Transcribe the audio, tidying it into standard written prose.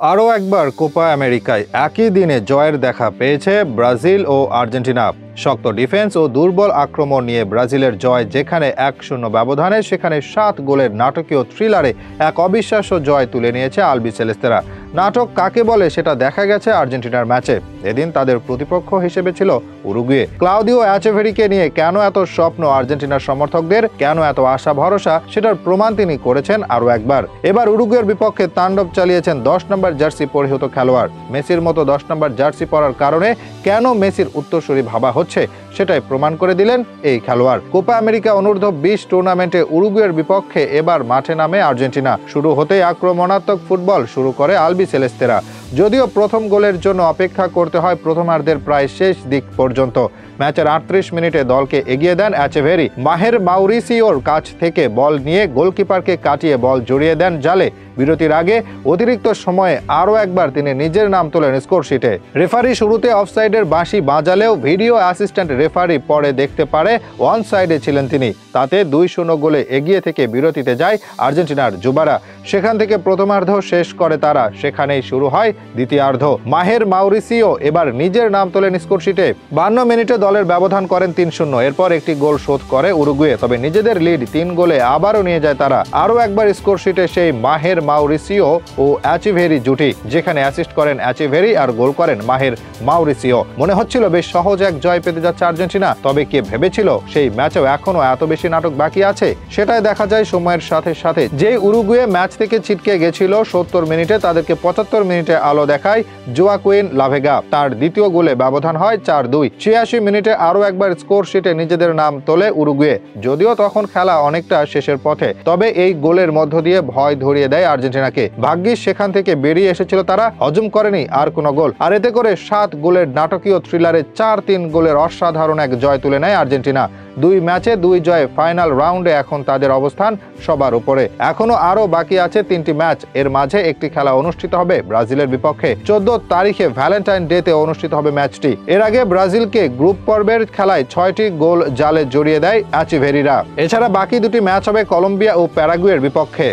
আরও একবার কোপা আমেরিকায় একই দিনে জয়ের দেখা পেয়েছে ব্রাজিল ও আর্জেন্টিনা। শক্ত ডিফেন্স ও দুর্বল আক্রমণ নিয়ে ব্রাজিলের জয়, যেখানে 1-0 ব্যবধানে, সেখানে 7 গোলের নাটকীয় থ্রিলারে এক অবিশ্বাস্য জয় তুলে নিয়েছে আলবিসেলেস্তেরা। নাটক কাকে বলে সেটা দেখা গেছে আর্জেন্টিনার ম্যাচে। এদিন তাদের প্রতিপক্ষ হিসেবে ছিল উরুগুয়ে। ক্লাউদিও এচেভেরিকে নিয়ে কেন এত স্বপ্ন আর্জেন্টিনার সমর্থকদের, কেন এত আশা ভরসা, সেটার প্রমাণ তিনি করেছেন আরও একবার। এবার উরুগুয়ের বিপক্ষে তাণ্ডব চালিয়েছেন 10 নম্বর জার্সি পরিহিত খেলোয়াড়। মেসির মতো 10 নম্বর জার্সি পরার কারণে কেন মেসির উত্তরসূরি ভাবা হচ্ছে সেটাই প্রমাণ করে দিলেন এই খেলোয়াড়। কোপা আমেরিকা অনূর্ধ্ব 20 টুর্নামেন্টে উরুগুয়ের বিপক্ষে এবার মাঠে নামে আর্জেন্টিনা। শুরু হতেই আক্রমণাত্মক ফুটবল শুরু করে আলবিসেলেস্তেরা। যদিও প্রথম গোলের জন্য অপেক্ষা করতে হয় প্রথমার্ধের প্রায় শেষ দিক পর্যন্ত। ম্যাচের 38 মিনিটে দলকে এগিয়ে দেন এচেভেরি। মাহের মাউরিসিওর কাছ থেকে বল নিয়ে গোলকিপারকে কাটিয়ে বল জড়িয়ে দেন জালে। বিরতির আগে অতিরিক্ত সময়ে আরও একবার তিনি নিজের নাম তোলেন স্কোরশিটে। রেফারি শুরুতে অফসাইডের বাঁশি বাজালেও ভিডিও অ্যাসিস্ট্যান্ট রেফারি পরে দেখতে পারে ওয়ান সাইডে ছিলেন তিনি। তাতে 2-0 গোলে এগিয়ে থেকে বিরতিতে যায় আর্জেন্টিনার যুবারা। সেখান থেকে প্রথমার্ধ শেষ করে তারা, সেখানেই শুরু হয় দ্বিতীয়ার্ধ। মাহের মাউরিসিও এবার নিজের নাম তোলেন স্কোরশিটে। 52 মিনিটে দলের ব্যবধান করেন 3-0। এরপর একটি গোল শোধ করে উরুগুয়ে, তবে নিজেদের লিড 3 গোলে আবারও নিয়ে যায় তারা। আরও একবার স্কোরশিটে সেই মাহের মাউরিসিও ও এচেভেরি জুটি, যেখানে অ্যাসিস্ট করেন এচেভেরি আর গোল করেন মাহের মাউরিসিও। মনে হচ্ছিল বেশ সহজ এক জয় পেতে যাচ্ছে আর্জেন্টিনা, তবে কে ভেবেছিল সেই ম্যাচেও এখনো এত বেশি নাটক বাকি আছে। সেটাই দেখা যায় সময়ের সাথে সাথে। যে উরুগুয়ে ম্যাচ থেকে ছিটকে গেছিল 70 মিনিটে, তাদেরকে 75 মিনিটে আলো দেখায় জোয়াকুইন লাভেগা। তার দ্বিতীয় গোলে ব্যবধান হয় 4-2। 86 মিনিটে আরও একবার স্কোরশিটে নিজেদের নাম তোলে উরুগুয়ে। যদিও তখন খেলা অনেকটা শেষের পথে, তবে এই গোলের মধ্য দিয়ে ভয় ধরিয়ে দেয় আর্জেন্টিনাকে। ভাগ্যিস সেখান থেকে বেরিয়ে এসেছিল তারা, হজম করেনি আর কোনো গোল। আর এতে করে 7 গোলের নাটকীয় থ্রিলারে 4-3 গোলের অসাধারণ এক জয় তুলে নেয় আর্জেন্টিনা। 2 ম্যাচে 2 জয়ে ফাইনাল রাউন্ডে এখন তাদের অবস্থান সবার উপরে। এখনো আরও বাকি আছে 3টি ম্যাচ। এর মাঝে একটি খেলা অনুষ্ঠিত হবে ব্রাজিলের বিপক্ষে। 14 তারিখে ভ্যালেন্টাইন ডেতে অনুষ্ঠিত হবে ম্যাচটি। এর আগে ব্রাজিলকে গ্রুপ পর্বের খেলায় 6টি গোল জালে জড়িয়ে দেয় এচেভেরিরা। এছাড়া বাকি 2টি ম্যাচ হবে কলম্বিয়া ও প্যারাগুয়ের বিপক্ষে।